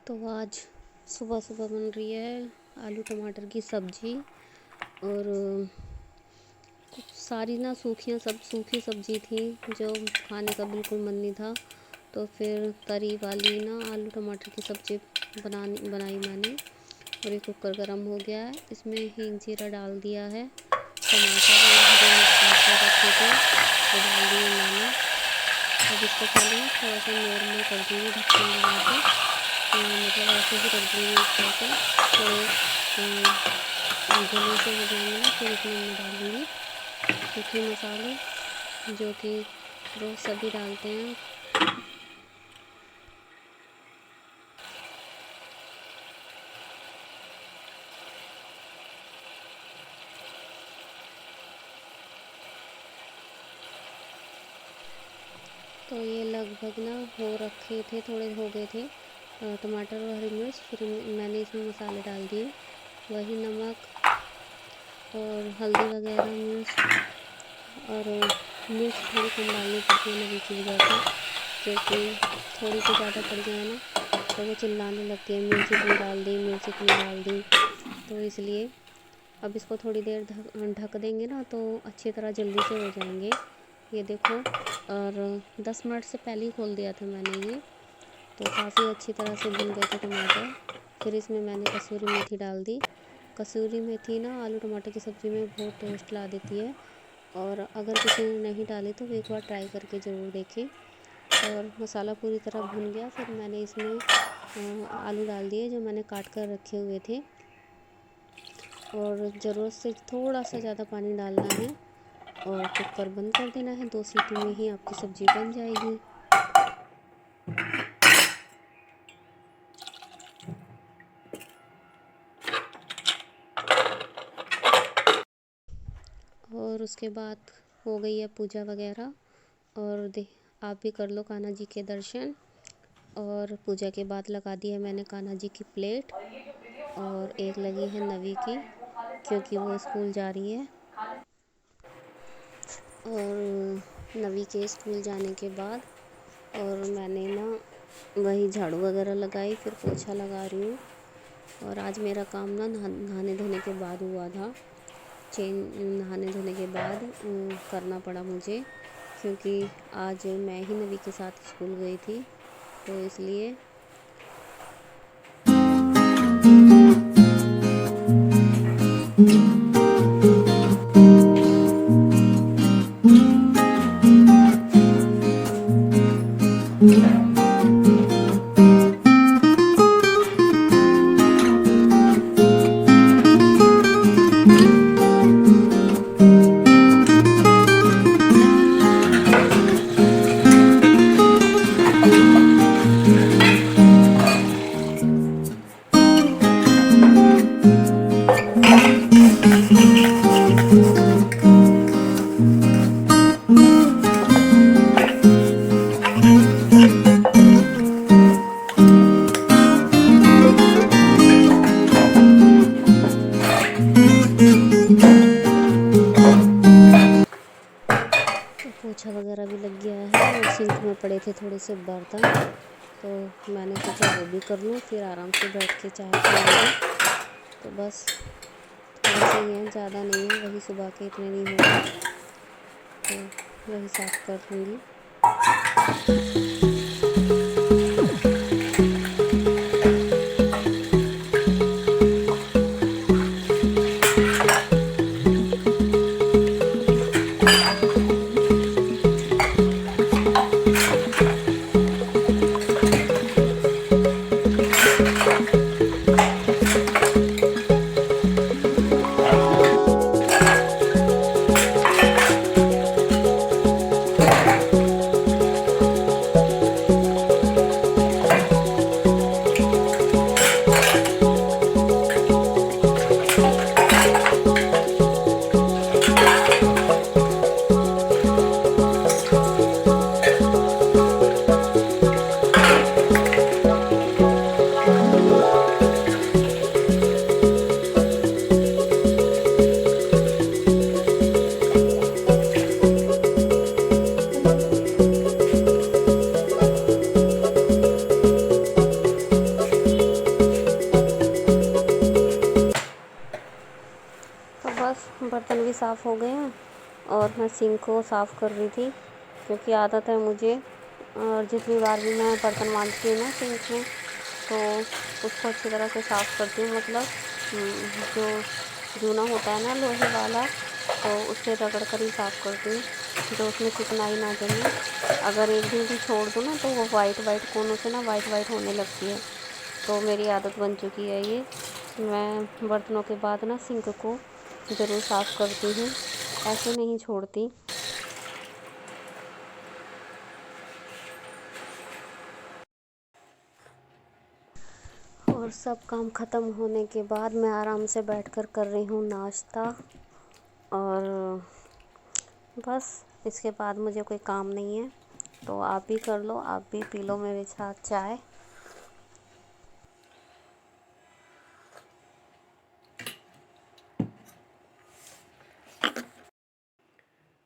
तो आज सुबह सुबह बन रही है आलू टमाटर की सब्जी। और सारी ना सूखी सब्जी थी जो खाने का बिल्कुल मन नहीं था। तो फिर तरी वाली ना आलू टमाटर की सब्जी बनाई मैंने। और ये कुकर गर्म हो गया है, इसमें हींग जीरा डाल दिया है, टमाटर और हरी मिर्च रखे थे वो डाल दिए मैंने। अब इसको पहले थोड़ा सा नॉर्मल कर दूँगी ढक्कन लगा के, मतलब ऐसे ही रख दूँगी इस तरह से। थोड़े भुने से हो जाएंगे ना, फिर इसमें मैं डाल दूँगी सूखे मसाले जो कि रोज़ सभी डालते हैं। तो ये लगभग ना हो रखे थे, थोड़े हो गए थे टमाटर और हरी मिर्च। फिर मैंने इसमें मसाले डाल दिए, वही नमक और हल्दी वगैरह, मिर्च थोड़ी कम डालनी पड़ती है नवी की वजह से, क्योंकि थोड़ी सी ज़्यादा पड़ जाए ना तो वो चिल्लाने लगती है, मिर्च इतनी डाल दी, मिर्च इतनी डाल दी। तो इसलिए अब इसको थोड़ी देर ढक देंगे ना तो अच्छी तरह जल्दी से हो जाएंगे। ये देखो, और 10 मिनट से पहले ही खोल दिया था मैंने ये, तो काफ़ी अच्छी तरह से भुन गए थे टमाटर। फिर इसमें मैंने कसूरी मेथी डाल दी। कसूरी मेथी ना आलू टमाटर की सब्ज़ी में बहुत टेस्ट ला देती है, और अगर किसी ने नहीं डाली तो एक बार ट्राई करके ज़रूर देखें। और मसाला पूरी तरह भुन गया, फिर मैंने इसमें आलू डाल दिए जो मैंने काट कर रखे हुए थे, और ज़रूरत से थोड़ा सा ज़्यादा पानी डालना है और कुकर बंद कर देना है। 2 सीटी में ही आपकी सब्ज़ी बन जाएगी। और उसके बाद हो गई है पूजा वगैरह, और आप भी कर लो कान्हा जी के दर्शन। और पूजा के बाद लगा दी है मैंने कान्हा जी की प्लेट, और एक लगी है नवी की क्योंकि वो स्कूल जा रही है। और नवी के स्कूल जाने के बाद और मैंने ना वही झाड़ू वगैरह लगाई, फिर पोछा लगा रही हूँ। और आज मेरा काम ना नहाने धोने के बाद हुआ था। नहाने धोने के बाद करना पड़ा मुझे, क्योंकि आज मैं ही नवी के साथ स्कूल गई थी, तो इसलिए। पोछा वगैरह भी लग गया है, और सिंक में पड़े थे थोड़े से बर्तन, तो मैंने सोचा वो भी कर लूँ, फिर आराम से बैठ के चाय पियेंगे। तो बस थोड़े से ही हैं, ज़्यादा नहीं है, वही सुबह के इतने नहीं होंगे, तो वही साफ़ कर दूँगी। साफ़ हो गए हैं और मैं सिंक को साफ़ कर रही थी, क्योंकि आदत है मुझे, और जितनी बार भी मैं बर्तन मांजती हूँ ना सिंक में, तो उसको अच्छी तरह से साफ़ करती हूँ। मतलब जो जूना होता है ना लोहे वाला, तो उससे रगड़ कर ही साफ़ करती हूँ, जो उसमें चिकनाई ना जमे। अगर एक दिन भी छोड़ दूँ ना, तो वो वाइट वाइट कोनों से ना वाइट वाइट होने लगती है। तो मेरी आदत बन चुकी है ये। मैं बर्तनों के बाद ना सिंक को ज़रूर साफ़ करती हूँ, ऐसे नहीं छोड़ती। और सब काम ख़त्म होने के बाद मैं आराम से बैठकर कर रही हूँ नाश्ता, और बस इसके बाद मुझे कोई काम नहीं है। तो आप भी कर लो, आप भी पी लो मेरे साथ चाय।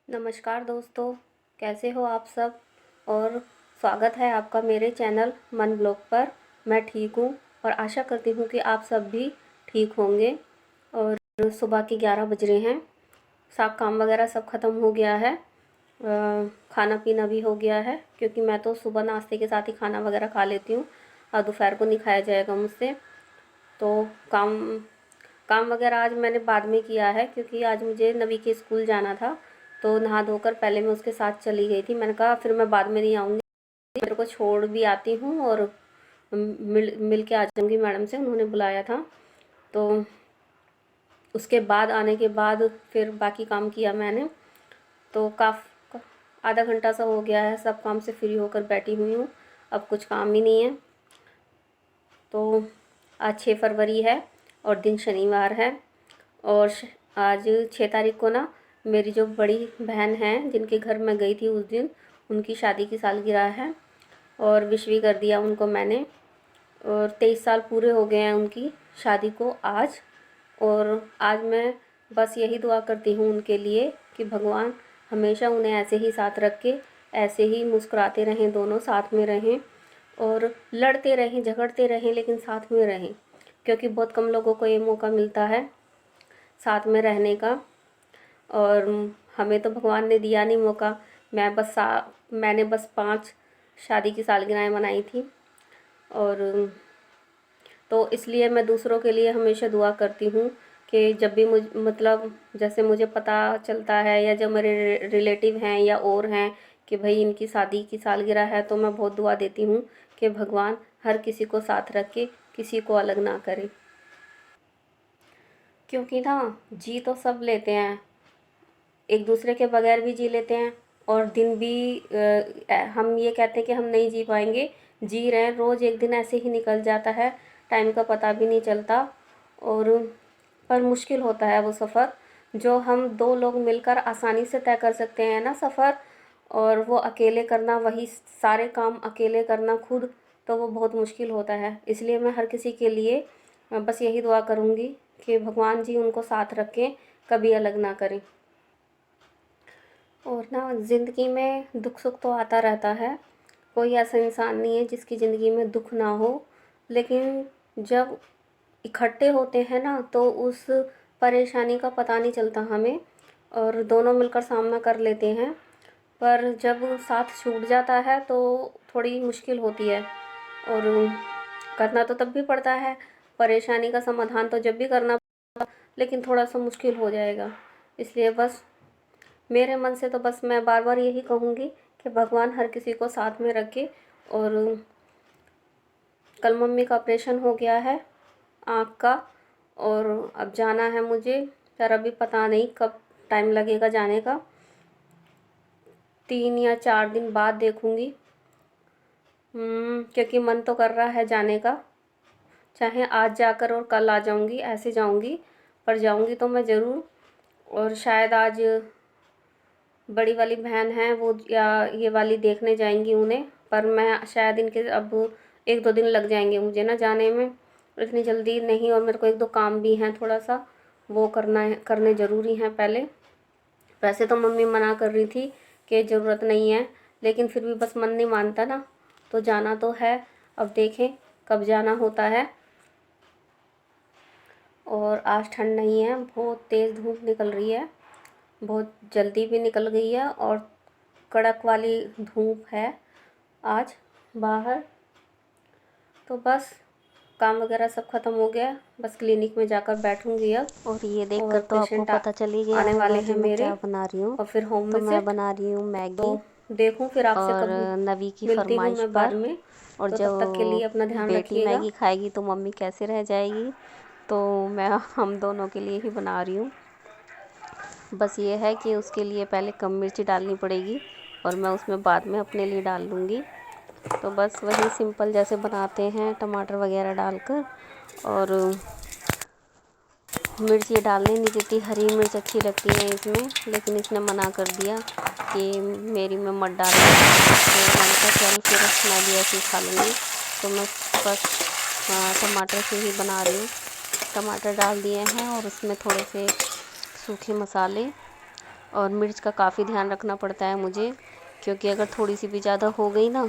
नमस्कार दोस्तों, कैसे हो आप सब, और स्वागत है आपका मेरे चैनल मन ब्लॉग पर। मैं ठीक हूँ और आशा करती हूँ कि आप सब भी ठीक होंगे। और सुबह के 11 बज रहे हैं, सब काम वगैरह सब ख़त्म हो गया है, खाना पीना भी हो गया है, क्योंकि मैं तो सुबह नाश्ते के साथ ही खाना वगैरह खा लेती हूँ और दोपहर को नहीं खाया जाएगा मुझसे। तो काम काम वगैरह आज मैंने बाद में किया है, क्योंकि आज मुझे नवी के स्कूल जाना था। तो नहा धोकर पहले मैं उसके साथ चली गई थी। मैंने कहा फिर मैं बाद में नहीं आऊँगी, मेरे को छोड़ भी आती हूँ और मिल के आ जाऊँगी मैडम से, उन्होंने बुलाया था। तो उसके बाद आने के बाद फिर बाकी काम किया मैंने। तो आधा घंटा सा हो गया है, सब काम से फ्री होकर बैठी हुई हूँ, अब कुछ काम ही नहीं है। तो आज 6 फरवरी है और दिन शनिवार है, और आज 6 तारीख को ना मेरी जो बड़ी बहन है जिनके घर मैं गई थी उस दिन, उनकी शादी की सालगिरह है, और विश भी कर दिया उनको मैंने। और 23 साल पूरे हो गए हैं उनकी शादी को आज। और आज मैं बस यही दुआ करती हूँ उनके लिए कि भगवान हमेशा उन्हें ऐसे ही साथ रख के, ऐसे ही मुस्कुराते रहें, दोनों साथ में रहें, और लड़ते रहें झगड़ते रहें लेकिन साथ में रहें, क्योंकि बहुत कम लोगों को ये मौका मिलता है साथ में रहने का। और हमें तो भगवान ने दिया नहीं मौका। मैंने बस 5 शादी की सालगिरहें मनाई थी, और तो इसलिए मैं दूसरों के लिए हमेशा दुआ करती हूँ कि जब भी मतलब जैसे मुझे पता चलता है, या जो मेरे रिलेटिव हैं या और हैं कि भाई इनकी शादी की सालगिरह है, तो मैं बहुत दुआ देती हूँ कि भगवान हर किसी को साथ रख के किसी को अलग ना करे। क्योंकि ना जी तो सब लेते हैं, एक दूसरे के बगैर भी जी लेते हैं, और दिन भी हम ये कहते हैं कि हम नहीं जी पाएंगे, जी रहे हैं। रोज़ एक दिन ऐसे ही निकल जाता है, टाइम का पता भी नहीं चलता। और पर मुश्किल होता है वो सफ़र जो हम 2 लोग मिलकर आसानी से तय कर सकते हैं ना सफ़र, और वो अकेले करना, वही सारे काम अकेले करना खुद, तो वो बहुत मुश्किल होता है। इसलिए मैं हर किसी के लिए बस यही दुआ करूँगी कि भगवान जी उनको साथ रखें, कभी अलग ना करें। और ना ज़िंदगी में दुख सुख तो आता रहता है, कोई ऐसा इंसान नहीं है जिसकी ज़िंदगी में दुख ना हो, लेकिन जब इकट्ठे होते हैं ना, तो उस परेशानी का पता नहीं चलता हमें, और दोनों मिलकर सामना कर लेते हैं। पर जब साथ छूट जाता है तो थोड़ी मुश्किल होती है, और करना तो तब भी पड़ता है, परेशानी का समाधान तो जब भी करना, लेकिन थोड़ा सा मुश्किल हो जाएगा। इसलिए बस मेरे मन से तो बस मैं बार बार यही कहूँगी कि भगवान हर किसी को साथ में रखे। और कल मम्मी का ऑपरेशन हो गया है आँख का, और अब जाना है मुझे, पर अभी पता नहीं कब टाइम लगेगा जाने का, 3 या 4 दिन बाद देखूँगी। क्योंकि मन तो कर रहा है जाने का, चाहे आज जाकर और कल आ जाऊँगी, ऐसे जाऊँगी, पर जाऊँगी तो मैं ज़रूर। और शायद आज बड़ी वाली बहन है वो, या ये वाली देखने जाएंगी उन्हें, पर मैं शायद इनके अब 1-2 दिन लग जाएंगे मुझे ना जाने में, इतनी जल्दी नहीं। और मेरे को 1-2 काम भी हैं थोड़ा सा, वो करने ज़रूरी हैं पहले। वैसे तो मम्मी मना कर रही थी कि ज़रूरत नहीं है, लेकिन फिर भी बस मन नहीं मानता ना, तो जाना तो है। अब देखें कब जाना होता है। और आज ठंड नहीं है, बहुत तेज़ धूप निकल रही है, बहुत जल्दी भी निकल गई है और कड़क वाली धूप है आज बाहर। तो बस काम वगैरह सब ख़त्म हो गया, बस क्लिनिक में जाकर बैठूंगी अब। और ये देखकर और तो आपको पेशेंट पता चल ही गया आने वाले होगा कि हैं मैं मेरे, क्या बना रही हूँ। और फिर होम तो मैं विजिट। बना रही हूँ तो मैगी, देखूं फिर आपसे और कब नवी की मिलती हूँ फरमाइश मैं बाद पर। में। और तो जो तब तक के लिए अपना ध्यान बेटी रखिएगा। मैगी खाएगी तो मम्मी कैसे रह जाएगी, तो मैं हम दोनों के लिए ही बना रही हूँ। बस ये है कि उसके लिए पहले कम मिर्ची डालनी पड़ेगी और मैं उसमें बाद में अपने लिए डाल लूँगी। तो बस वही सिंपल जैसे बनाते हैं टमाटर वगैरह डालकर। और मिर्च ये डालने नहीं देती, हरी मिर्च अच्छी लगती है इसमें, लेकिन इसने मना कर दिया कि मेरी में मत डालना। तो मैंने कहा चल फिर मैं भी ऐसे ही खा लूँगी। तो मैं बस टमाटर से ही बना रही हूँ। टमाटर डाल दिए हैं और उसमें थोड़े से सूखे मसाले और मिर्च का काफ़ी ध्यान रखना पड़ता है मुझे, क्योंकि अगर थोड़ी सी भी ज़्यादा हो गई ना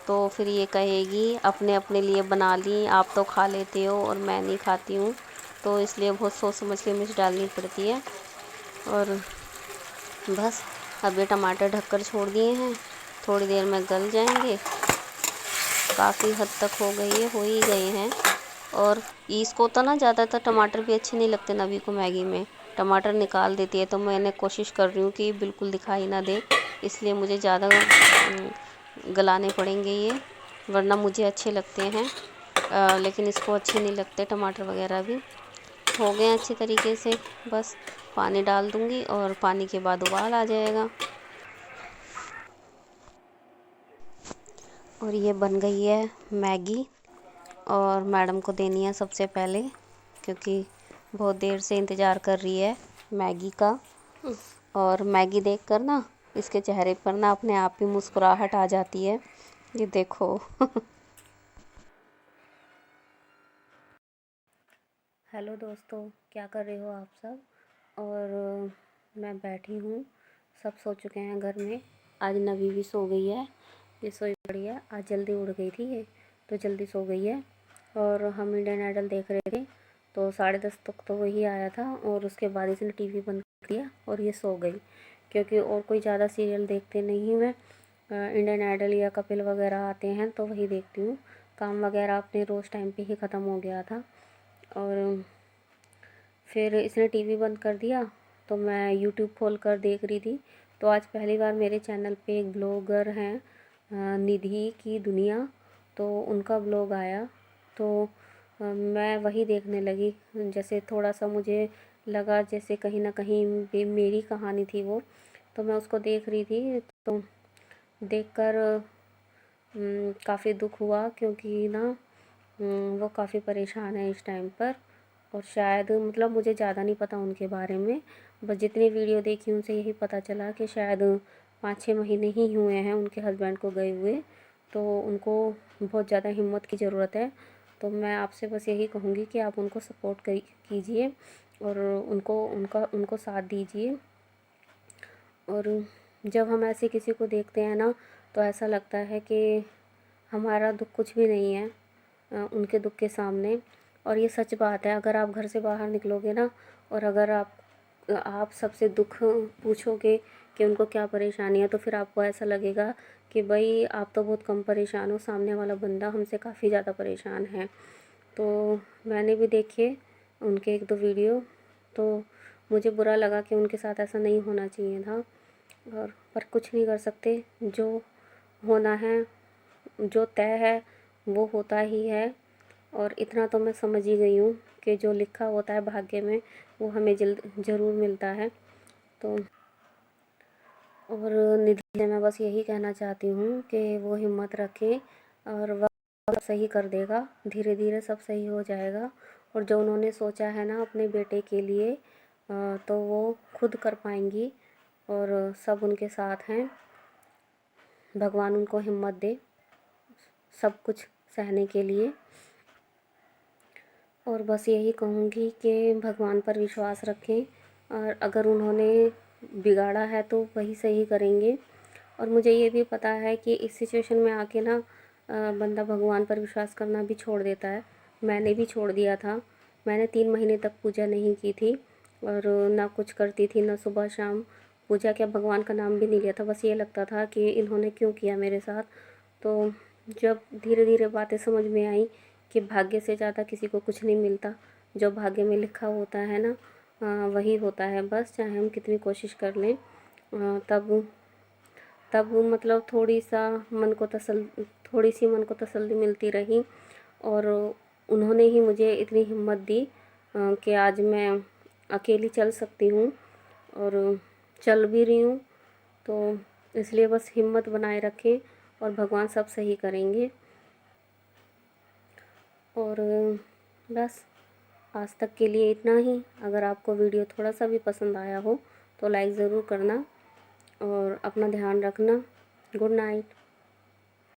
तो फिर ये कहेगी अपने अपने लिए बना ली, आप तो खा लेते हो और मैं नहीं खाती हूँ। तो इसलिए बहुत सोच समझ के मिर्च डालनी पड़ती है। और बस अब ये टमाटर ढककर छोड़ दिए हैं, थोड़ी देर में गल जाएंगे। काफ़ी हद तक हो गई है, हो ही गए हैं। और इसको तो ना ज़्यादातर टमाटर भी अच्छे नहीं लगते नबी को मैगी में, टमाटर निकाल देती है। तो मैंने कोशिश कर रही हूँ कि बिल्कुल दिखाई ना दे, इसलिए मुझे ज़्यादा गलाने पड़ेंगे ये, वरना मुझे अच्छे लगते हैं। लेकिन इसको अच्छे नहीं लगते टमाटर वगैरह भी। हो गए अच्छी तरीके से, बस पानी डाल दूँगी और पानी के बाद उबाल आ जाएगा। और ये बन गई है मैगी और मैडम को देनी है सबसे पहले, क्योंकि बहुत देर से इंतज़ार कर रही है मैगी का। और मैगी देखकर ना इसके चेहरे पर ना अपने आप ही मुस्कुराहट आ जाती है, ये देखो। हेलो दोस्तों, क्या कर रहे हो आप सब? और मैं बैठी हूँ, सब सो चुके हैं घर में। आज नवी भी सो गई है, ये सोई पड़ी है। आज जल्दी उठ गई थी ये, तो जल्दी सो गई है। और हम इंडियन आइडल देख रहे थे, तो 10:30 तक तो वही आया था, और उसके बाद इसने टीवी बंद कर दिया और ये सो गई। क्योंकि और कोई ज़्यादा सीरियल देखते नहीं मैं, इंडियन आइडल या कपिल वगैरह आते हैं तो वही देखती हूँ। काम वगैरह अपने रोज़ टाइम पे ही ख़त्म हो गया था। और फिर इसने टीवी बंद कर दिया, तो मैं यूट्यूब खोल कर देख रही थी। तो आज पहली बार मेरे चैनल पे एक ब्लॉगर हैं, निधि की दुनिया, तो उनका ब्लॉग आया। तो मैं वही देखने लगी। जैसे थोड़ा सा मुझे लगा जैसे कहीं ना कहीं भी मेरी कहानी थी वो, तो मैं उसको देख रही थी। तो देखकर काफ़ी दुख हुआ, क्योंकि ना वो काफ़ी परेशान है इस टाइम पर। और शायद मतलब मुझे ज़्यादा नहीं पता उनके बारे में, बस जितनी वीडियो देखी उनसे यही पता चला कि शायद 5-6 महीने ही हुए हैं उनके हस्बैंड को गए हुए। तो उनको बहुत ज़्यादा हिम्मत की ज़रूरत है। तो मैं आपसे बस यही कहूँगी कि आप उनको सपोर्ट कीजिए और उनको साथ दीजिए। और जब हम ऐसे किसी को देखते हैं ना, तो ऐसा लगता है कि हमारा दुख कुछ भी नहीं है उनके दुख के सामने। और ये सच बात है, अगर आप घर से बाहर निकलोगे ना, और अगर आप सबसे दुख पूछोगे कि उनको क्या परेशानी है, तो फिर आपको ऐसा लगेगा कि भाई आप तो बहुत कम परेशान हो, सामने वाला बंदा हमसे काफ़ी ज़्यादा परेशान है। तो मैंने भी देखे उनके 1-2 वीडियो, तो मुझे बुरा लगा कि उनके साथ ऐसा नहीं होना चाहिए था। और पर कुछ नहीं कर सकते, जो होना है, जो तय है वो होता ही है। और इतना तो मैं समझ ही गई हूँ कि जो लिखा होता है भाग्य में वो हमें जल्द ज़रूर मिलता है। तो और निधि से मैं बस यही कहना चाहती हूँ कि वो हिम्मत रखे, और वह सही कर देगा, धीरे धीरे सब सही हो जाएगा। और जो उन्होंने सोचा है ना अपने बेटे के लिए, तो वो खुद कर पाएंगी, और सब उनके साथ हैं। भगवान उनको हिम्मत दे सब कुछ सहने के लिए। और बस यही कहूँगी कि भगवान पर विश्वास रखें, और अगर उन्होंने बिगाड़ा है तो वही सही करेंगे। और मुझे ये भी पता है कि इस सिचुएशन में आके ना बंदा भगवान पर विश्वास करना भी छोड़ देता है। मैंने भी छोड़ दिया था, मैंने 3 महीने तक पूजा नहीं की थी। और ना कुछ करती थी, ना सुबह शाम पूजा क्या भगवान का नाम भी नहीं लिया था। बस ये लगता था कि इन्होंने क्यों किया मेरे साथ। तो जब धीरे धीरे बातें समझ में आई कि भाग्य से ज़्यादा किसी को कुछ नहीं मिलता, जो भाग्य में लिखा होता है ना वही होता है बस, चाहे हम कितनी कोशिश कर लें। तब तब मतलब थोड़ी सी मन को तसल्ली मिलती रही। और उन्होंने ही मुझे इतनी हिम्मत दी कि आज मैं अकेली चल सकती हूँ और चल भी रही हूँ। तो इसलिए बस हिम्मत बनाए रखें और भगवान सब सही करेंगे। और बस आज तक के लिए इतना ही। अगर आपको वीडियो थोड़ा सा भी पसंद आया हो तो लाइक ज़रूर करना और अपना ध्यान रखना। Good night.